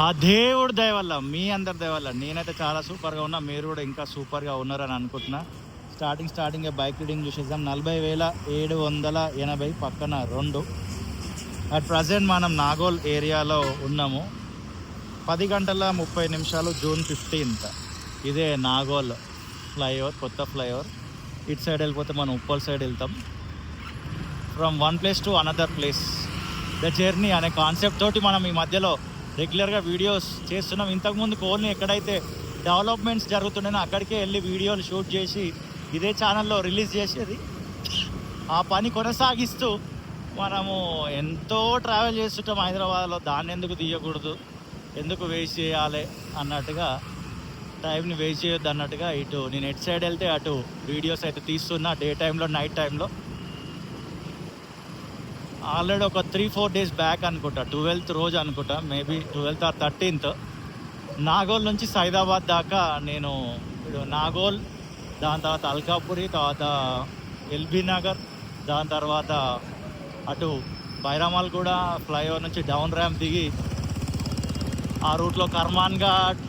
ఆ దేవుడి దయ వల్ల, మీ అందరి దయ వల్ల నేనైతే చాలా సూపర్గా ఉన్నా, మీరు కూడా ఇంకా సూపర్గా ఉన్నారని అనుకుంటున్నా. స్టార్టింగ్ బైక్ రీడింగ్ చూసేద్దాం. 40,780 పక్కన 2. అట్ ప్రజెంట్ మనం నాగోల్ ఏరియాలో ఉన్నాము. 10 గంటల 30 నిమిషాలు, జూన్ 15th. ఇదే నాగోల్ ఫ్లైఓవర్, కొత్త ఫ్లైఓవర్. ఇటు సైడ్ వెళ్ళిపోతే మనం ఉప్పల్ సైడ్ వెళ్తాం. From one place to another place the journey అనే కాన్సెప్ట్ తోటి మనం ఈ మధ్యలో రెగ్యులర్గా వీడియోస్ చేస్తున్నాం. ఇంతకుముందు ఓన్లీ ఎక్కడైతే డెవలప్మెంట్స్ జరుగుతున్నాయో అక్కడికే వెళ్ళి వీడియోలు షూట్ చేసి ఇదే ఛానల్లో రిలీజ్ చేసేది. ఆ పని కొనసాగిస్తూ మనము ఎంతో ట్రావెల్ చేస్తుంటాం హైదరాబాద్లో. దాన్ని ఎందుకు తీయకూడదు, ఎందుకు వేస్ట్ చేయాలి అన్నట్టుగా, టైంని వేస్ట్ చేయొద్దు అన్నట్టుగా ఇటు నేను ఎటు సైడ్ వెళ్తే అటు వీడియోస్ అయితే తీస్తున్నా. డే టైంలో, నైట్ టైంలో. ఆల్రెడీ ఒక 3-4 డేస్ బ్యాక్ అనుకుంటా, 12th రోజు అనుకుంటా, maybe 12th or 13th, Nagole నుంచి సైదాబాద్ దాకా నేను నాగోల్, దాని తర్వాత అల్కాపురి, తర్వాత ఎల్బీ నగర్, దాని తర్వాత అటు బైరామాల్ కూడా ఫ్లైఓవర్ నుంచి డౌన్ ర్యాంప్ దిగి ఆ రూట్లో కర్మాన్ ఘాట్,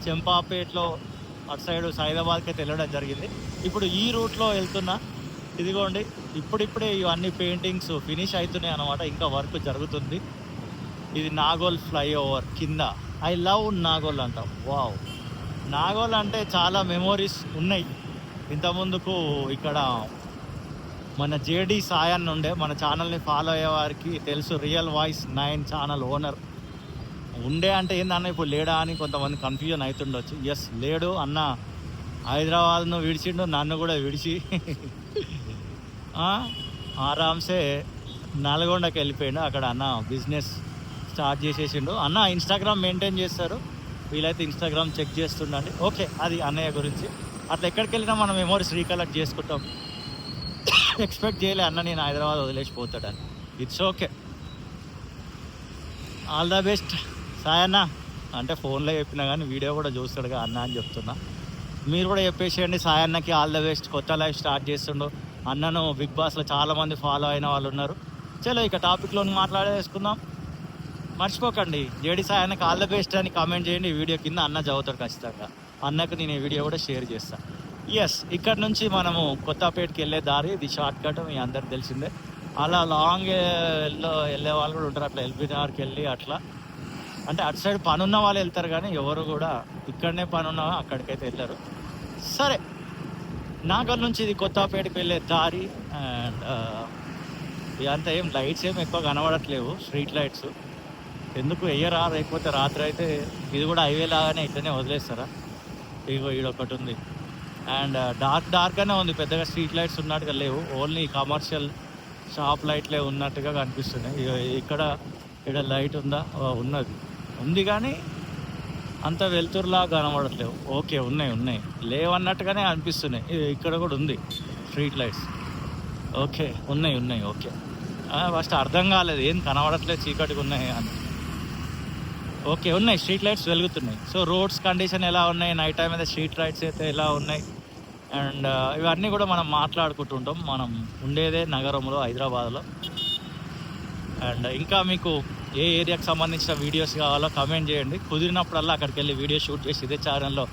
చెంపాపేట్లో అటు సైడ్ సైదాబాద్కి అయితే వెళ్ళడం జరిగింది. ఇప్పుడు ఈ రూట్లో వెళ్తున్నా. ఇదిగోండి, ఇప్పుడిప్పుడే ఇవన్నీ పెయింటింగ్స్ ఫినిష్ అవుతున్నాయి అన్నమాట. ఇంకా వర్క్ జరుగుతుంది. ఇది నాగోల్ ఫ్లైఓవర్ కింద. ఐ లవ్ నాగోల్ అంటాం. వావ్, నాగోల్ అంటే చాలా మెమోరీస్ ఉన్నాయి. ఇంతకుముందుకు ఇక్కడ మన జేడి సాయన్ ఉండే, మన ఛానల్ని ఫాలో అయ్యే వారికి తెలుసు, రియల్ వాయిస్ 9 ఛానల్ ఓనర్. ఉండే అంటే ఏందన్న ఇప్పుడు లేడా అని కొంతమంది కన్ఫ్యూజన్ అవుతుండొచ్చు. ఎస్, లేడు అన్న. హైదరాబాద్ను విడిచిండు, నన్ను కూడా విడిచి ఆరామ్సే నల్గొండకి వెళ్ళిపోయిండు. అక్కడ అన్న బిజినెస్ స్టార్ట్ చేసేసిండు. అన్న ఇన్స్టాగ్రామ్ మెయింటైన్ చేస్తారు, వీలైతే ఇన్స్టాగ్రామ్ చెక్ చేస్తుండండి. ఓకే, అది అన్నయ్య గురించి. అట్లా ఎక్కడికి వెళ్ళినా మనం మెమోరీస్ రీకలెక్ట్ చేసుకుంటాం. ఎక్స్పెక్ట్ చేయలే అన్న నేను హైదరాబాద్ వదిలేసిపోతాడని. It's okay. All the best Sayanna. అంటే ఫోన్లో చెప్పినా కానీ వీడియో కూడా చూస్తాడుగా అన్న అని చెప్తున్నా. మీరు కూడా చెప్పేసేయండి సాయన్నకి ఆల్ ద బెస్ట్. కొత్త లైఫ్ స్టార్ట్ చేస్తుండు. అన్నను బిగ్ బాస్లో చాలామంది ఫాలో అయిన వాళ్ళు ఉన్నారు. చలో ఇక టాపిక్లో మాట్లాడేసుకుందాం. మర్చిపోకండి, జేడి సాయన్నకి ఆల్ ద బెస్ట్ అని కామెంట్ చేయండి. వీడియో కింద అన్న చదువుతాడు ఖచ్చితంగా. అన్నకు నేను ఈ వీడియో కూడా షేర్ చేస్తాను. ఎస్, ఇక్కడ నుంచి మనము కొత్తపేటకి వెళ్ళే దారి ఇది. షార్ట్ కట్ మీ అందరికి తెలిసిందే. అలా లాంగ్ వెళ్ళే వాళ్ళు కూడా ఉంటారు. అట్లా ఎల్బీ నగర్కి వెళ్ళి అట్లా, అంటే అటు సైడ్ పనున్న వాళ్ళు వెళ్తారు కానీ ఎవరు కూడా ఇక్కడనే పనున్న అక్కడికైతే వెళ్ళారు. సరే, నాగల్ నుంచి ఇది కొత్తపేటకి వెళ్ళే దారి. అండ్ ఇదంతా ఏం లైట్స్ ఏం ఎక్కువ కనబడట్లేవు, స్ట్రీట్ లైట్స్. ఎందుకు వెయ్యరా, లేకపోతే రాత్రి అయితే ఇది కూడా హైవే లాగానే ఇట్లనే వదిలేస్తారా? ఇగో ఈడొకటి ఉంది. అండ్ డార్క్గానే ఉంది, పెద్దగా స్ట్రీట్ లైట్స్ ఉన్నట్టుగా లేవు. ఓన్లీ కమర్షియల్ షాప్ లైట్లే ఉన్నట్టుగా కనిపిస్తున్నాయి. ఇక్కడ లైట్ ఉందా? ఉంది కానీ అంత వెలుతురులా కనబడట్లేవు. ఓకే, ఉన్నాయి లేవన్నట్టుగానే అనిపిస్తున్నాయి. ఇక్కడ కూడా ఉంది స్ట్రీట్ లైట్స్. ఓకే, ఉన్నాయి. ఓకే, ఫస్ట్ అర్థం కాలేదు ఏం కనబడట్లేదు, చీకటిగా ఉన్నాయి అని. ఓకే, ఉన్నాయి, స్ట్రీట్ లైట్స్ వెలుగుతున్నాయి. సో రోడ్స్ కండిషన్ ఎలా ఉన్నాయి, నైట్ టైం అయితే స్ట్రీట్ లైట్స్ అయితే ఎలా ఉన్నాయి, అండ్ ఇవన్నీ కూడా మనం మాట్లాడుకుంటుంటాం. మనం ఉండేదే నగరంలో, హైదరాబాద్లో. అండ్ ఇంకా మీకు ఏ ఏరియాకి సంబంధించిన వీడియోస్ కావాలో కమెంట్ చేయండి. కుదిరినప్పుడల్లా అక్కడికి వెళ్ళి వీడియో షూట్ చేసి ఇదే ఛానల్లో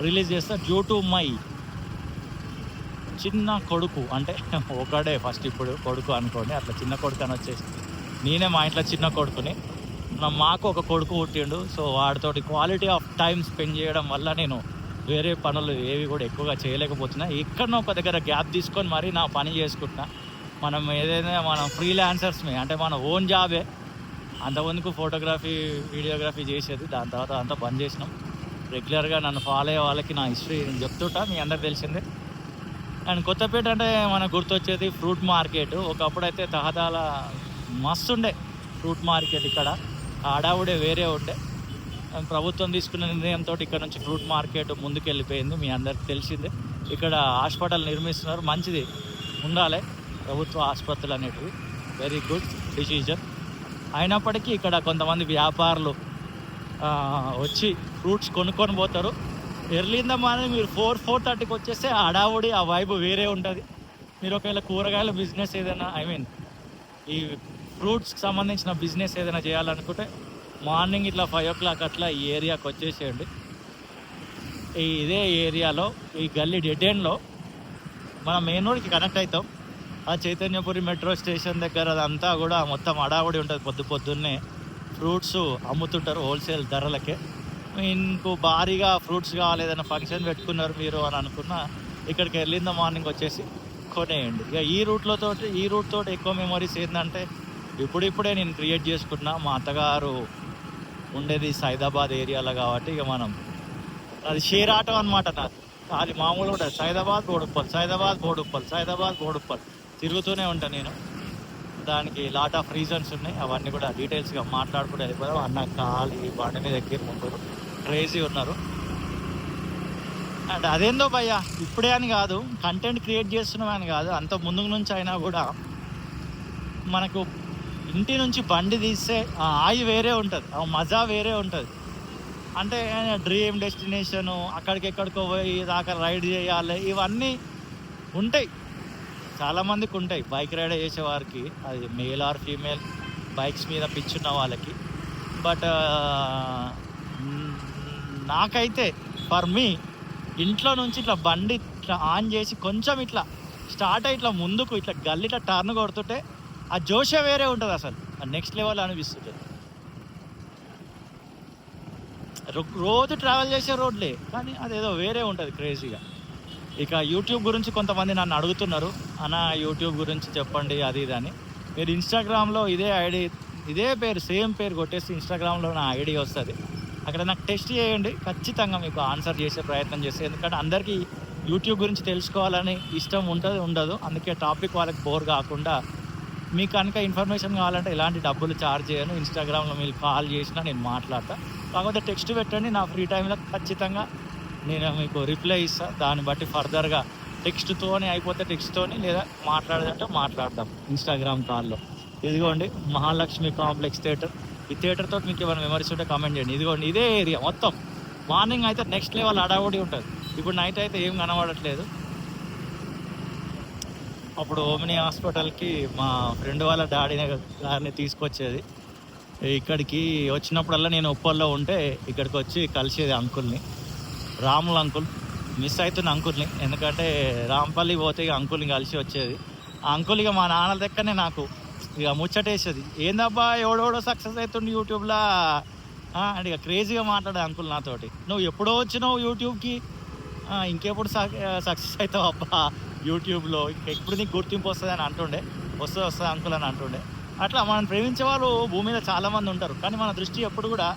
రిలీజ్ చేస్తా. డ్యూ టు మై చిన్న కొడుకు, అంటే ఒకడే ఫస్ట్, ఇప్పుడు కొడుకు అనుకోండి, అట్లా చిన్న కొడుకు అని వచ్చేసి నేనే మా ఇంట్లో చిన్న కొడుకుని. మాకు ఒక కొడుకు పుట్టిండు. సో వాడితోటి క్వాలిటీ ఆఫ్ టైం స్పెండ్ చేయడం వల్ల నేను వేరే పనులు ఏవి కూడా ఎక్కువగా చేయలేకపోతున్నా. ఎక్కడనో ఒక దగ్గర గ్యాప్ తీసుకొని మరీ నా పని చేసుకుంటున్నా. మనం ఏదైనా మనం ఫ్రీలాన్సర్స్మే, అంటే మన ఓన్ జాబే. అంతమందికి ఫోటోగ్రఫీ, వీడియోగ్రఫీ చేసేది. దాని తర్వాత అంతా బంద్ చేసినాం. రెగ్యులర్గా నన్ను ఫాలో అయ్యే వాళ్ళకి నా హిస్టరీ నేను చెప్తుంటా, మీ అందరికి తెలిసిందే. అండ్ కొత్తపేట అంటే మనకు గుర్తొచ్చేది ఫ్రూట్ మార్కెట్. ఒకప్పుడు అయితే తహదాల మస్తు ఉండే ఫ్రూట్ మార్కెట్. ఇక్కడ ఆడావుడే వేరే ఉండే. ప్రభుత్వం తీసుకున్న నిర్ణయంతో ఇక్కడ నుంచి ఫ్రూట్ మార్కెట్ ముందుకు వెళ్ళిపోయింది, మీ అందరికి తెలిసిందే. ఇక్కడ హాస్పిటల్ నిర్మిస్తున్నారు, మంచిది, ఉండాలి ప్రభుత్వ ఆసుపత్రులు అనేటివి. Very good decision. అయినప్పటికీ ఇక్కడ కొంతమంది వ్యాపారులు వచ్చి ఫ్రూట్స్ కొనుక్కొని పోతారు. ఎర్లీ ఇన్ ద మార్నింగ్ మీరు 4-4:30కి వచ్చేస్తే హడావుడి, ఆ వైబ్ వేరే ఉంటుంది. మీరు ఒకవేళ కూరగాయల బిజినెస్ ఏదైనా, ఈ ఫ్రూట్స్కి సంబంధించిన బిజినెస్ ఏదైనా చేయాలనుకుంటే మార్నింగ్ ఇట్లా 5 o'clock అట్లా ఈ ఏరియాకి వచ్చేసేయండి. ఇదే ఏరియాలో ఈ గల్లీ డెడ్ ఎండ్లో మనం మెయిన్ రోడ్కి కనెక్ట్ అవుతాం. ఆ చైతన్యపురి మెట్రో స్టేషన్ దగ్గర అదంతా కూడా మొత్తం హడావుడి ఉంటుంది. పొద్దున్నే ఫ్రూట్స్ అమ్ముతుంటారు హోల్సేల్ ధరలకే. మీకు భారీగా ఫ్రూట్స్ కావాలి, ఏదైనా ఫంక్షన్ పెట్టుకున్నారు మీరు అని అనుకున్నా ఇక్కడికి ఎర్లీ ఇన్ ద మార్నింగ్ వచ్చేసి కొనేయండి. ఇక ఈ రూట్ తోటి ఎక్కువ మెమరీస్ ఏంటంటే ఇప్పుడిప్పుడే నేను క్రియేట్ చేసుకున్నా. మా అత్తగారు ఉండేది సైదాబాద్ ఏరియాలో కాబట్టి ఇక మనం అది షేర్ ఆటో అనమాట. నాకు అది మామూలుగా ఉంటుంది. సైదాబాద్ బోడుప్పల్ తిరుగుతూనే ఉంటాను నేను. దానికి లాట్ ఆఫ్ రీజన్స్ ఉన్నాయి, అవన్నీ కూడా డీటెయిల్స్గా మాట్లాడుకుంటూ వెళ్ళిపోయాం. అన్న ఖాళీ బండి మీద ఎక్కి ముందు క్రేజీ ఉన్నారు. అండ్ అదేందో భయ్య, ఇప్పుడే అని కాదు, కంటెంట్ క్రియేట్ చేస్తున్నాం అని కాదు, అంత ముందు నుంచి అయినా కూడా మనకు ఇంటి నుంచి బండి తీస్తే ఆ ఆయి వేరే ఉంటుంది, ఆ మజా వేరే ఉంటుంది. అంటే డ్రీమ్ డెస్టినేషను, అక్కడికెక్కడికో పోయి దాకా రైడ్ చేయాలి, ఇవన్నీ ఉంటాయి, చాలామందికి ఉంటాయి. బైక్ రైడ్ చేసేవారికి, అది మేల్ ఆర్ ఫీమేల్, బైక్స్ మీద పిచ్చున్న వాళ్ళకి. బట్ నాకైతే ఫర్ మీ ఇంట్లో నుంచి ఇట్లా బండి ఇట్లా ఆన్ చేసి కొంచెం ఇట్లా స్టార్ట్ అయ్యి ఇట్లా ముందుకు ఇట్లా గల్లి ఇట్లా టర్న్ కొడుతుంటే ఆ జోషే వేరే ఉంటుంది, అసలు నెక్స్ట్ లెవెల్ అనిపిస్తుంది. రోజు ట్రావెల్ చేసే రోడ్లే కానీ అదేదో వేరే ఉంటుంది క్రేజీగా. ఇక యూట్యూబ్ గురించి కొంతమంది నన్ను అడుగుతున్నారు, అన్న యూట్యూబ్ గురించి చెప్పండి అది ఇది అని. మీరు ఇన్స్టాగ్రామ్లో ఇదే పేరు సేమ్ పేరు కొట్టేసి ఇన్స్టాగ్రామ్లో నా ఐడి వస్తుంది, అక్కడ నాకు టెస్ట్ చేయండి, ఖచ్చితంగా మీకు ఆన్సర్ చేసే ప్రయత్నం చేస్తే. ఎందుకంటే అందరికీ యూట్యూబ్ గురించి తెలుసుకోవాలని ఇష్టం ఉండదు. అందుకే టాపిక్ వాళ్ళకి బోర్ కాకుండా మీకు కనుక ఇన్ఫర్మేషన్ కావాలంటే ఎలాంటి డబ్బులు ఛార్జ్ చేయను. ఇన్స్టాగ్రామ్లో మీరు కాల్ చేసినా నేను మాట్లాడతా. కాకపోతే టెక్స్ట్ పెట్టండి, నా ఫ్రీ టైంలో ఖచ్చితంగా నేను మీకు రిప్లై ఇస్తాను. దాన్ని బట్టి ఫర్దర్గా టెక్స్ట్తోనే అయిపోతే టెక్స్ట్తోని, లేదా మాట్లాడదంటే మాట్లాడదాం ఇన్స్టాగ్రామ్ కాల్లో. ఇదిగోండి మహాలక్ష్మి కాంప్లెక్స్ థియేటర్. ఈ థియేటర్తో మీకు ఏమైనా మెమరీస్ ఉంటే కామెంట్ చేయండి. ఇదిగోండి ఇదే ఏరియా మొత్తం. మార్నింగ్ అయితే నెక్స్ట్ లెవెల్ హడావుడి ఉంటుంది. ఇప్పుడు నైట్ అయితే ఏం కనబడట్లేదు. అప్పుడు ఓమిని హాస్పిటల్కి మా ఫ్రెండ్ వాళ్ళ డాడీని తీసుకొచ్చేది. ఇక్కడికి వచ్చినప్పుడల్లా నేను ఉప్పల్లో ఉంటే ఇక్కడికి వచ్చి కలిసేది అంకుల్ని, రాముల అంకుల్. మిస్ అవుతున్న అంకుల్ని, ఎందుకంటే రాంపల్లి పోతే ఇక అంకుల్ని కలిసి వచ్చేది. ఆ అంకుల్ ఇక మా నాన్నల దగ్గరనే నాకు ఇక ముచ్చటేసేది, ఏందబ్బా ఎవడోడో సక్సెస్ అవుతుంది యూట్యూబ్లో అంటే ఇక క్రేజీగా మాట్లాడే అంకుల్ నాతోటి. నువ్వు ఎప్పుడో వచ్చినావు యూట్యూబ్కి, ఇంకెప్పుడు సక్సెస్ అవుతావు అబ్బా యూట్యూబ్లో, ఇంకెప్పుడు నీకు గుర్తింపు వస్తుంది అని అంటుండే. వస్తుంది అంకుల్ అని అంటుండే. అట్లా మనం ప్రేమించే వాళ్ళు భూమి మీద చాలామంది ఉంటారు, కానీ మన దృష్టి ఎప్పుడు కూడా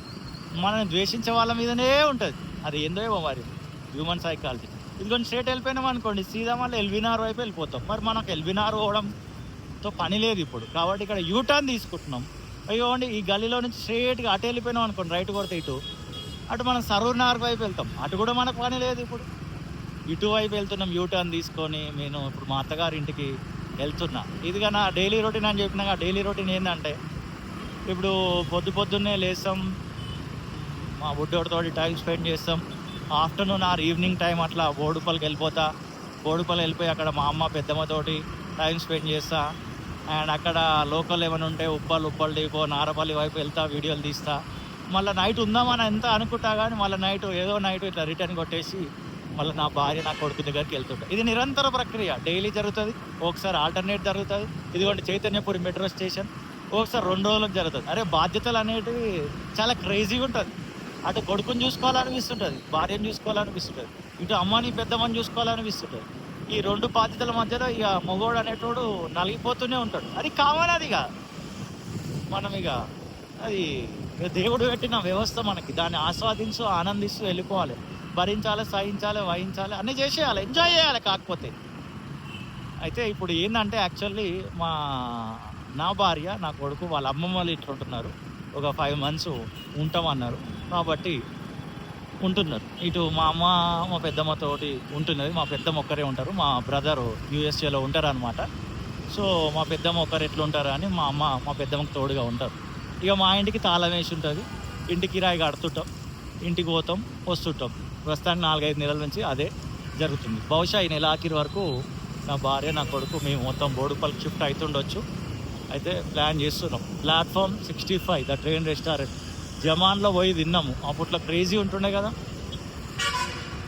మనల్ని ద్వేషించే వాళ్ళ మీదనే ఉంటుంది. అది ఏందో మరి హ్యూమన్ సైకాలజీ. ఇదిగోండి స్ట్రేట్ వెళ్ళిపోయినాం అనుకోండి, సీదా మళ్ళీ ఎల్బీనార్ వైపు వెళ్ళిపోతాం. మరి మనకు ఎల్బీనార్ పోవడంతో పని లేదు ఇప్పుడు, కాబట్టి ఇక్కడ యూటర్న్ తీసుకుంటున్నాం. అయ్యోండి ఈ గల్లీలో నుంచి స్ట్రేట్గా అటు వెళ్ళిపోయినాం అనుకోండి, రైట్ కొడితే అటు మనం సరూర్నగర్ వైపు వెళ్తాం, అటు కూడా మనకు పని లేదు. ఇప్పుడు ఇటువైపు వెళ్తున్నాం యూటర్న్ తీసుకొని. నేను ఇప్పుడు మా అత్తగారి ఇంటికి వెళ్తున్నా. ఇదిగా నా డైలీ రొటీన్ అని చెప్పినాక, డైలీ రొటీన్ ఏంటంటే ఇప్పుడు పొద్దున్నే లేస్తాం, మా బుడ్డోడితో టైం స్పెండ్ చేస్తాం. ఆఫ్టర్నూన్ ఆర్ ఈవినింగ్ టైం అట్లా బోడుపల్లికి వెళ్ళిపోయి అక్కడ మా అమ్మ పెద్దమ్మతోటి టైం స్పెండ్ చేస్తా. అండ్ అక్కడ లోకల్ ఏమైనా ఉంటే ఉప్పల్ డిపో నారపల్లి వైపు వెళ్తా, వీడియోలు తీస్తా. మళ్ళీ నైట్ ఉందామని ఎంత అనుకుంటా కానీ మళ్ళీ నైట్ ఇట్లా రిటర్న్ కొట్టేసి మళ్ళీ నా భార్య నా కొడుకు దగ్గరికి వెళ్తుంటా. ఇది నిరంతర ప్రక్రియ, డైలీ జరుగుతుంది. ఒకసారి ఆల్టర్నేట్ జరుగుతుంది. ఇదిగోండి చైతన్యపురి మెట్రో స్టేషన్, ఒకసారి 2 రోజులకు జరుగుతుంది. అరే బాధ్యతలు అనేటివి చాలా క్రేజీగా ఉంటుంది. అటు కొడుకుని చూసుకోవాలనిపిస్తుంటుంది, భార్యను చూసుకోవాలనిపిస్తుంటుంది, ఇటు అమ్మని పెద్దమ్మని చూసుకోవాలనిపిస్తుంటుంది. ఈ 2 బాధ్యతల మధ్యలో ఇక మగోడు అనేటోడు నలిగిపోతూనే ఉంటాడు. అది కావాలి, అది ఇక మనం ఇక అది దేవుడు పెట్టిన వ్యవస్థ మనకి. దాన్ని ఆనందిస్తూ వెళ్ళిపోవాలి. భరించాలి, సహించాలి, వహించాలి, అన్నీ చేసేయాలి, ఎంజాయ్ చేయాలి. కాకపోతే అయితే ఇప్పుడు ఏంటంటే యాక్చువల్లీ నా భార్య నా కొడుకు వాళ్ళ అమ్మమ్మ వాళ్ళు ఇట్లా ఉంటున్నారు. ఒక 5 months ఉంటామన్నారు కాబట్టి ఉంటున్నారు. ఇటు మా అమ్మ మా పెద్దమ్మతోటి ఉంటున్నది. మా పెద్దమ్మ ఒక్కరే ఉంటారు, మా బ్రదరు యూఎస్ఏలో ఉంటారు అనమాట. సో మా పెద్దమ్మ ఒక్కరు ఎట్లా ఉంటారు అని మా అమ్మ మా పెద్దమ్మకి తోడుగా ఉంటారు. ఇక మా ఇంటికి తాళం వేసి ఉంటుంది, ఇంటికి కిరాయి కడుతుంటాం, ఇంటికి పోతాం వస్తుంటాం. ప్రస్తుతానికి 4-5 నెలల నుంచి అదే జరుగుతుంది. బహుశా ఈ నెల ఆఖరి వరకు నా భార్య నా కొడుకు మేము మొత్తం బోడుపల్లికి షిఫ్ట్ అవుతుండొచ్చు. అయితే ప్లాన్ చేస్తున్నాం. ప్లాట్ఫామ్ 65 ద ట్రైన్ రెస్టారెంట్ జమాన్లో పోయి తిన్నాము. అప్పట్లో క్రేజీ ఉంటుండే కదా,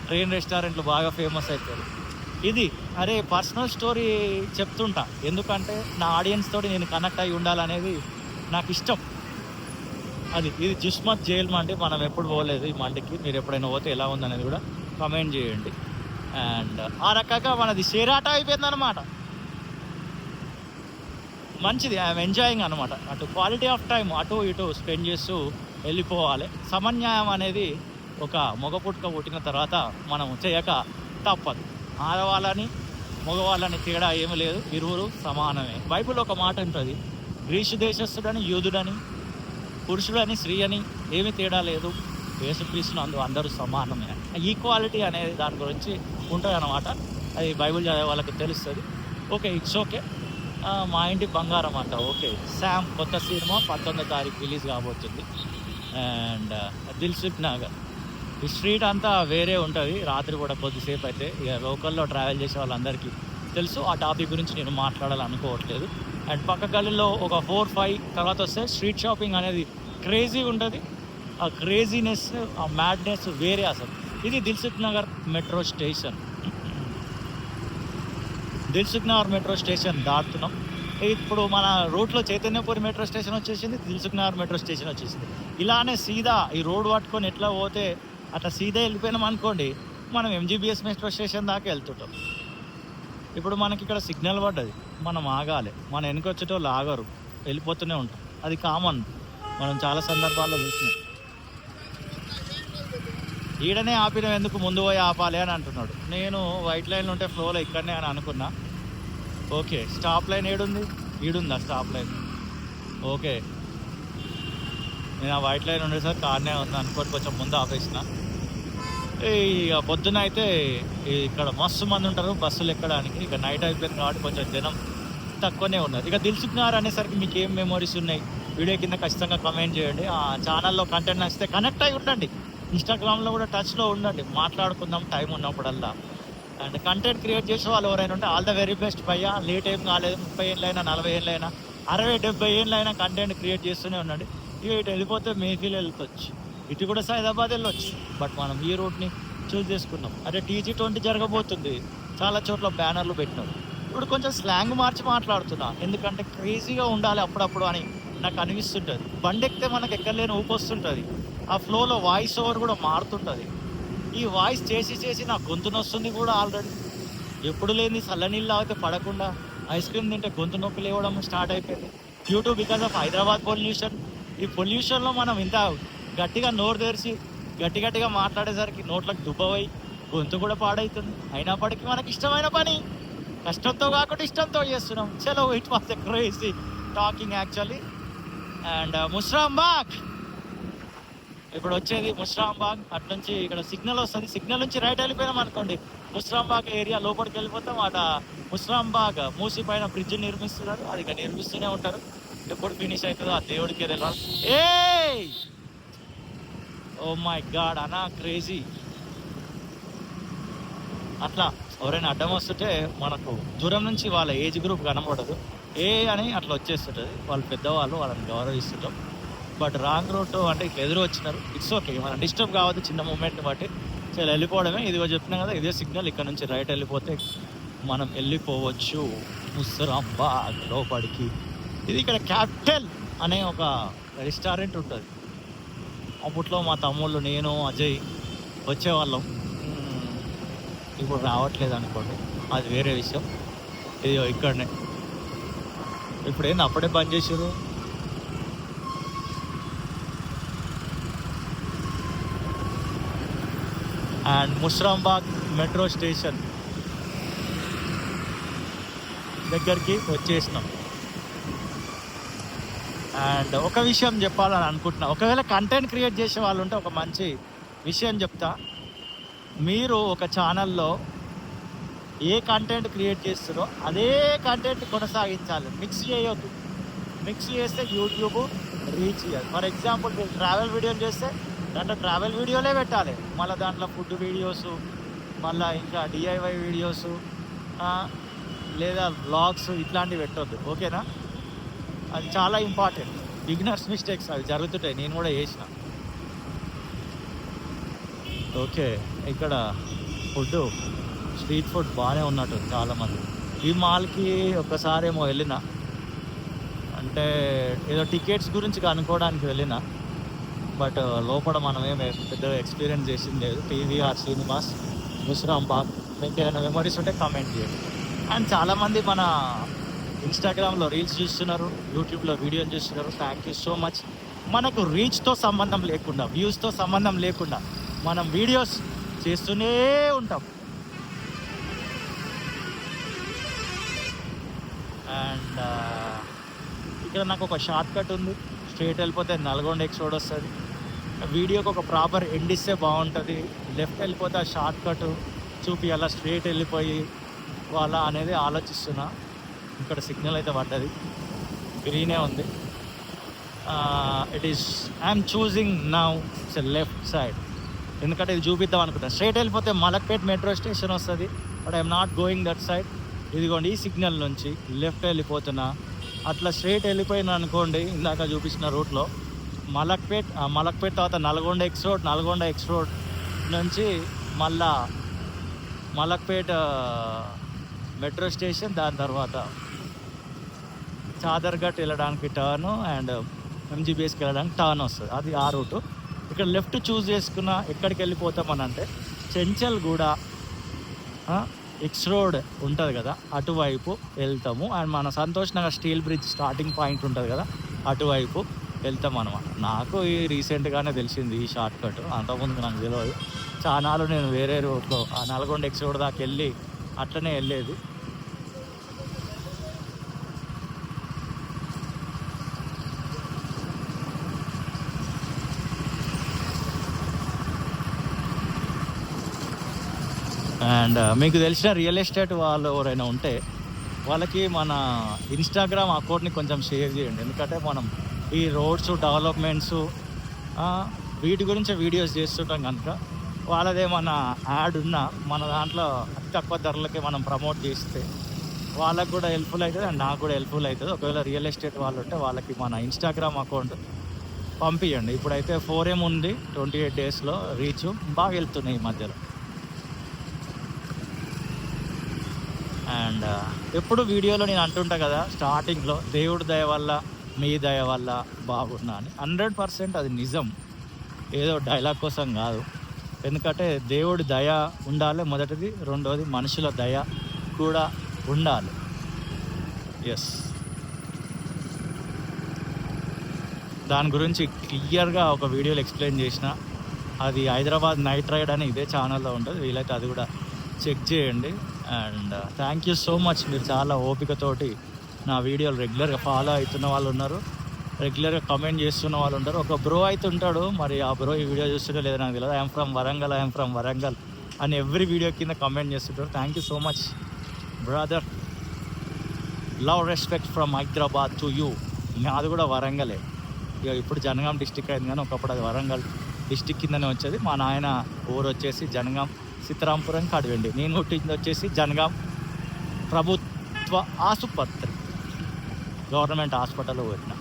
ట్రైన్ రెస్టారెంట్లు బాగా ఫేమస్ అయిపోయారు. ఇది అరే పర్సనల్ స్టోరీ చెప్తుంటా, ఎందుకంటే నా ఆడియన్స్ తోటి నేను కనెక్ట్ అయి ఉండాలనేది నాకు ఇష్టం. ఇది జిస్మత్ జైల్ మండి. మనం ఎప్పుడు పోలేదు ఈ మండికి. మీరు ఎప్పుడైనా పోతే ఎలా ఉందనేది కూడా కమెంట్ చేయండి. అండ్ ఆ రకంగా మనది షేరాట అయిపోయిందనమాట. మంచిది, ఐఎమ్ ఎంజాయింగ్ అనమాట. అటు క్వాలిటీ ఆఫ్ టైం అటు ఇటు స్పెండ్ చేస్తూ వెళ్ళిపోవాలి. సమన్యాయం అనేది ఒక మగ పుట్టుక పుట్టిన తర్వాత మనం చేయక తప్పదు. ఆడవాళ్ళని మగవాళ్ళని తేడా ఏమీ లేదు, ఇరువురు సమానమే. బైబిల్ ఒక మాట ఉంటుంది, గ్రీసు దేశస్థుడని యూదుడని పురుషుడని స్త్రీ అని ఏమీ తేడా లేదు, యేసుక్రీస్తు అందు అందరూ సమానమే. ఈక్వాలిటీ అనేది దాని గురించి ఉంటుంది అన్నమాట. అది బైబిల్ చదివే వాళ్ళకి తెలుస్తుంది. Okay, it's okay. మా ఇంటి బంగారం అంట. ఓకే, శామ్ కొత్త సినిమా 19వ తారీఖు రిలీజ్ కాబోతుంది. అండ్ దిల్సుఖ్ నగర్ ఈ స్ట్రీట్ అంతా వేరే ఉంటుంది. రాత్రి కూడా కొద్దిసేపు అయితే ఇక లోకల్లో ట్రావెల్ చేసే వాళ్ళందరికీ తెలుసు. ఆ టాపిక్ గురించి నేను మాట్లాడాలనుకోవట్లేదు. అండ్ పక్క గల్లీలో ఒక 4-5 తర్వాత వస్తే స్ట్రీట్ షాపింగ్ అనేది క్రేజీ ఉంటుంది. ఆ క్రేజీనెస్, ఆ మ్యాడ్నెస్ వేరే అసలు. ఇది Dilsukhnagar metro station. Dilsukhnagar metro station దాటుతున్నాం. ఇప్పుడు మన రూట్లో చైతన్యపురి మెట్రో స్టేషన్ వచ్చేసింది, దిల్సుఖ్ నగర్ మెట్రో స్టేషన్ వచ్చేసింది. ఇలానే సీదా ఈ రోడ్ పట్టుకొని ఎట్లా పోతే అట్లా సీదా వెళ్ళిపోయినాం అనుకోండి, మనం ఎంజీబీఎస్ మెట్రో స్టేషన్ దాకా వెళ్తుంటాం. ఇప్పుడు మనకి ఇక్కడ సిగ్నల్ పడ్డది, మనం ఆగాలి. మన వెనుకొచ్చేటోళ్ళు ఆగరు, వెళ్ళిపోతూనే ఉంటాం. అది కామన్, మనం చాలా సందర్భాల్లో చూసినాం. ఈడనే ఆపిన ఎందుకు ముందు పోయి ఆపాలి అని అంటున్నాడు. నేను వైట్ లైన్ ఉంటే ఫ్లోలో ఇక్కడనే అని అనుకున్నా. ఓకే, స్టాప్ లైన్ ఏడుంది? ఈడుందా స్టాప్ లైన్? ఓకే, నేను ఆ వైట్ లైన్ ఉండేసరికి కార్నే ఉంది అనుకోని కొంచెం ముందు ఆపేసిన. ఇక పొద్దున అయితే ఇక్కడ మస్తు మంది ఉంటారు బస్సులు ఎక్కడానికి. ఇక నైట్ అయిపోయింది కాబట్టి కొంచెం జనం తక్కువనే ఉన్నారు. ఇక దిల్సుఖ్ నగర్ అనేసరికి మీకు ఏం మెమోరీస్ ఉన్నాయి వీడియో కింద ఖచ్చితంగా కమెంట్ చేయండి. ఆ ఛానల్లో కంటెంట్ నచ్చితే కనెక్ట్ అయి ఉండండి. ఇన్స్టాగ్రామ్లో కూడా టచ్లో ఉండండి, మాట్లాడుకుందాం టైం ఉన్నప్పుడల్లా. అండ్ కంటెంట్ క్రియేట్ చేసే వాళ్ళు ఎవరైనా ఉంటే ఆల్ ద వెరీ బెస్ట్ భయ్యా. లేట్ ఏం కాలేదు, 30 ఏళ్ళైనా 40 ఏళ్ళైనా 60-70 ఏళ్ళైనా కంటెంట్ క్రియేట్ చేస్తూనే ఉండండి. ఇక ఇటు వెళ్ళిపోతే మేఫీల్ వెళ్ళొచ్చు, ఇటు కూడా సైదాబాద్ వెళ్ళొచ్చు. బట్ మనం ఈ రూట్ని చూస్ చేసుకున్నాం. అదే TG20 జరగబోతుంది, చాలా చోట్ల బ్యానర్లు పెట్టినాం. ఇప్పుడు కొంచెం స్లాంగ్ మార్చి మాట్లాడుతున్నా, ఎందుకంటే క్రేజీగా ఉండాలి అప్పుడప్పుడు అని నాకు అనిపిస్తుంటుంది. బండి ఎక్కితే మనకు ఎక్కలేని ఊపు వస్తుంటుంది, ఆ ఫ్లోలో వాయిస్ ఓవర్ కూడా మారుతుంటుంది. ఈ వాయిస్ చేసి చేసి నా గొంతు నొస్తుంది కూడా ఆల్రెడీ. ఎప్పుడు లేని చల్లనీళ్ళు తాగితే పడకుండా ఐస్ క్రీమ్ తింటే గొంతు నొప్పి లేవడం స్టార్ట్ అయిపోయింది. YouTube because of Hyderabad pollution. ఈ పొల్యూషన్లో మనం ఇంత గట్టిగా నోరు తెరిచి గట్టిగా మాట్లాడేసరికి నోట్లకు దుబ్బవై గొంతు కూడా పాడవుతుంది. అయినప్పటికీ మనకి ఇష్టమైన పని కష్టంతో కాకుండా ఇష్టంతో చేస్తున్నాం. చలో, it was a crazy talking actually. And Musarambagh ఇప్పుడు వచ్చేది ముస్రాంబాగ్. అటు నుంచి ఇక్కడ సిగ్నల్ వస్తుంది, సిగ్నల్ నుంచి రైట్ వెళ్ళిపోయినాం అనుకోండి ముస్రాంబాగ్ ఏరియా లోపలికి వెళ్ళిపోతాం. అట ముస్రాంబాగ్ మూసి పైన బ్రిడ్జ్ నిర్మిస్తున్నారు, అది ఇక నిర్మిస్తూనే ఉంటారు. ఎప్పుడు ఫినిష్ అవుతుందో ఆ దేవుడికి వెళ్ళాలి. ఓ మై గాడ్ అనా క్రేజీ. అట్లా ఎవరైనా అడ్డం వస్తుంటే మనకు దూరం నుంచి వాళ్ళ ఏజ్ గ్రూప్ కనబడదు, అని అట్లా వచ్చేస్తుంటుంది. వాళ్ళు పెద్దవాళ్ళు, వాళ్ళని గౌరవిస్తుంటాం. బట్ రాంగ్ రూట్ అంటే ఇట్లా ఎదురు వచ్చినారు, ఇట్స్ ఓకే, మనం డిస్టర్బ్ కావద్దు చిన్న మూమెంట్ని బట్టి. చాలా వెళ్ళిపోవడమే. ఇదిగో చెప్పినా కదా, ఇదే సిగ్నల్. ఇక్కడ నుంచి రైట్ వెళ్ళిపోతే మనం వెళ్ళిపోవచ్చు ముస్రాంబాగ్ లోపలికి. ఇది ఇక్కడ క్యాపిటల్ అనే ఒక రెస్టారెంట్ ఉంటుంది. అప్పట్లో మా తమ్ముళ్ళు, నేను, అజయ్ వచ్చేవాళ్ళం. ఇప్పుడు రావట్లేదు అనుకోండి, అది వేరే విషయం. ఇది ఇక్కడనే. ఇప్పుడు ఏంది అప్పుడే బంద్ చేసారు. అండ్ ముస్రాంబాగ్ మెట్రో స్టేషన్ దగ్గరికి వచ్చేసినాం. అండ్ ఒక విషయం చెప్పాలని అనుకుంటున్నా, ఒకవేళ కంటెంట్ క్రియేట్ చేసే వాళ్ళు ఉంటే ఒక మంచి విషయం చెప్తా. మీరు ఒక ఛానల్లో ఏ కంటెంట్ క్రియేట్ చేస్తారో అదే కంటెంట్ కొనసాగించాలి, మిక్స్ చేయొద్దు. మిక్స్ చేస్తే యూట్యూబ్ రీచ్ చేయాలి. ఫర్ ఎగ్జాంపుల్ మీరు ట్రావెల్ వీడియోలు చేస్తే దాంట్లో ట్రావెల్ వీడియోలే పెట్టాలి, మళ్ళీ దాంట్లో ఫుడ్ వీడియోసు, మళ్ళీ ఇంకా DIY వీడియోసు లేదా వ్లాగ్స్ ఇట్లాంటివి పెట్టొద్దు, ఓకేనా? అది చాలా ఇంపార్టెంట్. బిగినర్స్ మిస్టేక్స్ అవి జరుగుతుంటాయి, నేను కూడా చేసిన. ఓకే, ఇక్కడ ఫుడ్, స్ట్రీట్ ఫుడ్ బాగానే ఉన్నట్టు చాలామంది. ఈ మాల్కి ఒక్కసారి ఏమో వెళ్ళిన, అంటే ఏదో టికెట్స్ గురించి కనుక్కోవడానికి వెళ్ళిన, బట్ లోపల మనం ఏమి పెద్దగా ఎక్స్పీరియన్స్ చేసింది లేదు. పీవీఆర్ సినిమాస్, ముస్రాం పార్క్, మీకు ఏమైనా మెమరీస్ ఉంటే కామెంట్ చేయండి. అండ్ చాలామంది మన ఇన్స్టాగ్రామ్లో రీల్స్ చూస్తున్నారు, యూట్యూబ్లో వీడియోలు చూస్తున్నారు. Thank you so much. మనకు రీచ్తో సంబంధం లేకుండా, వ్యూస్తో సంబంధం లేకుండా మనం వీడియోస్ చేస్తూనే ఉంటాం. అండ్ ఇక్కడ నాకు ఒక షార్ట్ కట్ ఉంది, స్ట్రైట్ వెళ్ళిపోతే నల్గొండ ఎక్స్ రోడ్ వస్తుంది. వీడియోకి ఒక ప్రాపర్ ఎండ్ ఇస్తే బాగుంటుంది. లెఫ్ట్ వెళ్ళిపోతే ఆ షార్ట్ కట్ చూపి అలా స్ట్రైట్ వెళ్ళిపోయి వాళ్ళ అనేది ఆలోచిస్తున్నా. ఇక్కడ సిగ్నల్ అయితే పడ్డది, గ్రీనే ఉంది. It is I'm choosing now it's left side, ఎందుకంటే ఇది చూపిద్దాం అనుకుంటా. స్ట్రైట్ వెళ్ళిపోతే మలక్పేట్ మెట్రో స్టేషన్ వస్తుంది, but I'm not going that side. ఇదిగోండి ఈ సిగ్నల్ నుంచి లెఫ్ట్ వెళ్ళిపోతున్నా. అట్లా స్ట్రైట్ వెళ్ళిపోయినా అనుకోండి, ఇందాక చూపించిన రూట్లో మలక్పేట్ తర్వాత నల్గొండ ఎక్స్ రోడ్ నుంచి మళ్ళా మలక్పేట్ మెట్రో స్టేషన్, దాని తర్వాత చాదర్ఘట్ వెళ్ళడానికి టర్న్ అండ్ ఎంజీబీఎస్కి వెళ్ళడానికి టర్న్ వస్తుంది. అది ఆ రూటు. ఇక్కడ లెఫ్ట్ చూస్ చేసుకున్న ఎక్కడికి వెళ్ళిపోతామనంటే చెంచల్గూడ ఎక్స్ రోడ్ ఉంటుంది కదా, అటువైపు వెళ్తాము. అండ్ మన Santosh Nagar steel bridge starting point ఉంటుంది కదా, అటువైపు వెళ్తాం అనమాట. నాకు ఈ రీసెంట్గానే తెలిసింది ఈ షార్ట్ కట్, అంతకుముందు నాకు తెలియదు. చాలాలు నేను వేరే రూట్లో ఆ నల్గొండ ఎక్స్ రోడ్ దాకా వెళ్ళి అట్లనే వెళ్ళేది. అండ్ మీకు తెలిసిన రియల్ ఎస్టేట్ వాళ్ళు ఎవరైనా ఉంటే వాళ్ళకి మన ఇన్స్టాగ్రామ్ అకౌంట్ని కొంచెం షేర్ చేయండి. ఎందుకంటే మనం ఈ రోడ్స్ డెవలప్మెంట్స్ వీటి గురించి వీడియోస్ చేస్తుంటాం కనుక వాళ్ళదేమన్నా యాడ్ ఉన్నా మన దాంట్లో అతి తక్కువ ధరలకి మనం ప్రమోట్ చేస్తే వాళ్ళకి కూడా హెల్ప్ఫుల్ అవుతుంది అండ్ నాకు కూడా హెల్ప్ఫుల్ అవుతుంది. ఒకవేళ రియల్ ఎస్టేట్ వాళ్ళు ఉంటే వాళ్ళకి మన ఇన్స్టాగ్రామ్ అకౌంట్ పంపించండి. ఇప్పుడైతే 4M ఉంది, 28 డేస్లో రీచ్ బాగా వెళ్తున్నాయి ఈ మధ్యలో. అండ్ ఎప్పుడు వీడియోలో నేను అంటుంటా కదా స్టార్టింగ్లో, దేవుడి దయ వల్ల మీ దయ వల్ల బాగున్నా అని. 100% అది నిజం, ఏదో డైలాగ్ కోసం కాదు. ఎందుకంటే దేవుడి దయ ఉండాలి మొదటిది, రెండవది మనుషుల దయ కూడా ఉండాలి. ఎస్, దాని గురించి క్లియర్గా ఒక వీడియోలో ఎక్స్ప్లెయిన్ చేసిన. అది హైదరాబాద్ నైట్ రైడ్ అని ఇదే ఛానల్లో ఉంటుంది, వీలైతే అది కూడా చెక్ చేయండి. And thank you so much, మీరు చాలా ఓపికతోటి నా వీడియోలు రెగ్యులర్గా ఫాలో అవుతున్న వాళ్ళు ఉన్నారు, రెగ్యులర్గా కమెంట్ చేస్తున్న వాళ్ళు ఉంటారు. ఒక బ్రో అయితే ఉంటాడు, మరి ఆ బ్రో ఈ వీడియో చూస్తుంటే లేదా నాకు తెలియదు. ఐఎమ్ ఫ్రమ్ వరంగల్ అని ఎవ్రీ వీడియో కింద కమెంట్ చేస్తుంటారు. Thank you so much brother. Love respect from Hyderabad to you. అది కూడా వరంగలే, ఇక ఇప్పుడు జనగాం డిస్టిక్ అయింది కానీ ఒకప్పుడు అది వరంగల్ డిస్టిక్ కిందనే వచ్చేది. మా నాయన ఊరు వచ్చేసి జనగాం సీతారాంపురం కడవండి, నేను పుట్టింది వచ్చేసి జనగాం ప్రభుత్వ ఆసుపత్రి, గవర్నమెంట్ హాస్పిటల్లో పెట్టిన.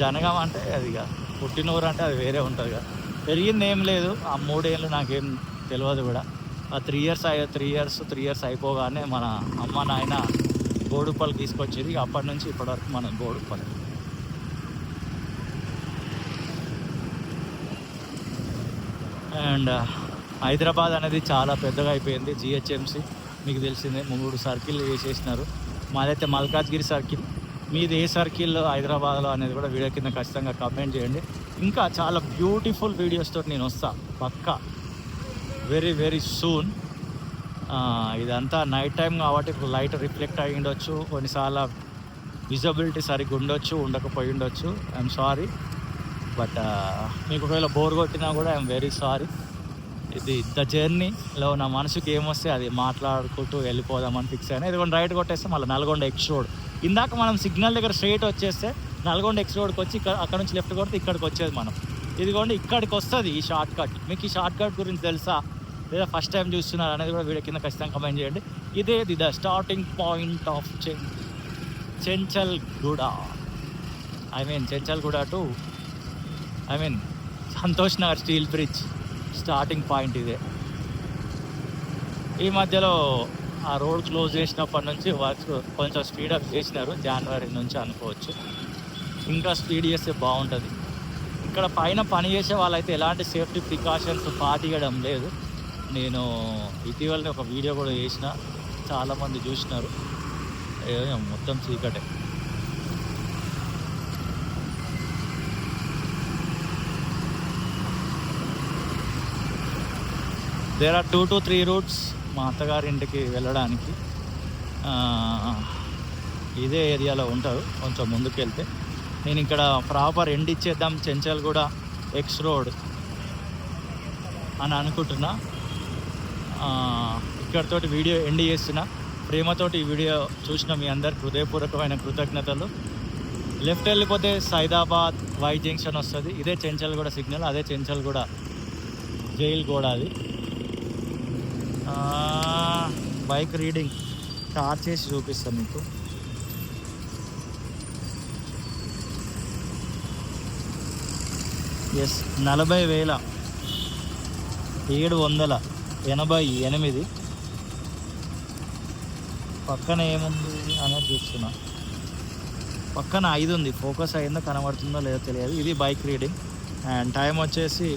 జనగాం అంటే అది ఇక పుట్టినూరు అంటే అది వేరే ఉంటుంది కదా. పెరిగింది ఏం లేదు, ఆ 3 ఏళ్ళు నాకేం తెలియదు కూడా. ఆ 3 ఇయర్స్ అయిపోగానే మన అమ్మ నాయన బోడుప్పలు తీసుకొచ్చేది. అప్పటి నుంచి ఇప్పటివరకు మనం బోడుప్పలు. అండ్ హైదరాబాద్ అనేది చాలా పెద్దగా అయిపోయింది. జిహెచ్ఎంసి మీకు తెలిసిందే, 3 సర్కిల్ వేసేసినారు. మాదైతే మల్కాజ్గిరి సర్కిల్. మీది ఏ సర్కిల్ హైదరాబాద్లో అనేది కూడా వీడియో కింద ఖచ్చితంగా కమెంట్ చేయండి. ఇంకా చాలా బ్యూటిఫుల్ వీడియోస్తో నేను వస్తాను పక్కా, వెరీ వెరీ సూన్. ఇదంతా నైట్ టైం కాబట్టి లైట్ రిఫ్లెక్ట్ అయ్యి ఉండొచ్చు, కొన్నిసార్లు విజిబిలిటీ సరిగ్గా ఉండొచ్చు, ఉండకపోయి ఉండొచ్చు. ఐఎమ్ సారీ, బట్ మీకు ఒకవేళ బోర్ కొట్టినా కూడా ఐఎమ్ వెరీ సారీ. ఇది ద జర్నీలో నా మనసుకి ఏమొస్తే అది మాట్లాడుకుంటూ వెళ్ళిపోదామని ఫిక్స్ అయినా. ఇదిగోండి రైట్ కొట్టేస్తే మళ్ళీ నల్గొండ ఎక్స్ రోడ్. ఇందాక మనం సిగ్నల్ దగ్గర స్ట్రైట్ వచ్చేస్తే నల్గొండ ఎక్స్ రోడ్కి వచ్చి అక్కడ నుంచి లెఫ్ట్ కొడితే ఇక్కడికి వచ్చేది మనం. ఇదిగోండి ఇక్కడికి వస్తుంది ఈ షార్ట్ కట్. మీకు ఈ షార్ట్ కట్ గురించి తెలుసా లేదా ఫస్ట్ టైం చూస్తున్నారు అనేది కూడా వీడియో కింద ఖచ్చితంగా కమెంట్ చేయండి. ఇదేది the starting point of Chanchalguda. Chanchalguda to Santosh Nagar steel bridge starting point ఇదే. ఈ మధ్యలో ఆ రోడ్ క్లోజ్ చేసినప్పటి నుంచి వర్క్ కొంచెం స్పీడప్ చేసినారు, జనవరి నుంచి అనుకోవచ్చు. ఇంకా స్పీడ్ చేస్తే బాగుంటుంది. ఇక్కడ పైన పని చేసే వాళ్ళైతే ఎలాంటి సేఫ్టీ ప్రికాషన్స్ పాటియడం లేదు. నేను ఇటీవలనే ఒక వీడియో కూడా చేసిన, చాలామంది చూసినారు. మొత్తం చీకటే. దేర్ ఆర్ 2 to 3 రూట్స్ మా అత్తగారి ఇంటికి వెళ్ళడానికి. ఇదే ఏరియాలో ఉంటారు, కొంచెం ముందుకు వెళ్తే. నేను ఇక్కడ ప్రాపర్ ఎండ్ ఇచ్చేద్దాం చెంచల్గూడ ఎక్స్ రోడ్ అని అనుకుంటున్నా. ఇక్కడతోటి వీడియో ఎండ్ చేస్తున్నా. ప్రేమతోటి ఈ వీడియో చూసిన మీ అందరికి హృదయపూర్వకమైన కృతజ్ఞతలు. లెఫ్ట్ వెళ్ళిపోతే సైదాబాద్ వై జంక్షన్ వస్తుంది. ఇదే చెంచల్గూడ సిగ్నల్, అదే చెంచల్గూడ జైల్ గోడ. అది బైక్ రీడింగ్ స్టార్ట్ చేసి చూపిస్తాను మీకు. ఎస్ 40,788. పక్కన ఏముంది అనేది చూస్తున్నా. పక్కన 5 ఉంది, ఫోకస్ అయిందో కనబడుతుందో లేదో తెలియదు. ఇది బైక్ రీడింగ్ అండ్ టైం వచ్చేసి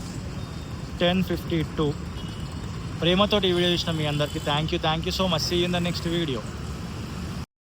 10:52. ప్రేమతోటి ఈ వీడియో చూసిన మీ అందరికీ thank you so much. See in the next video.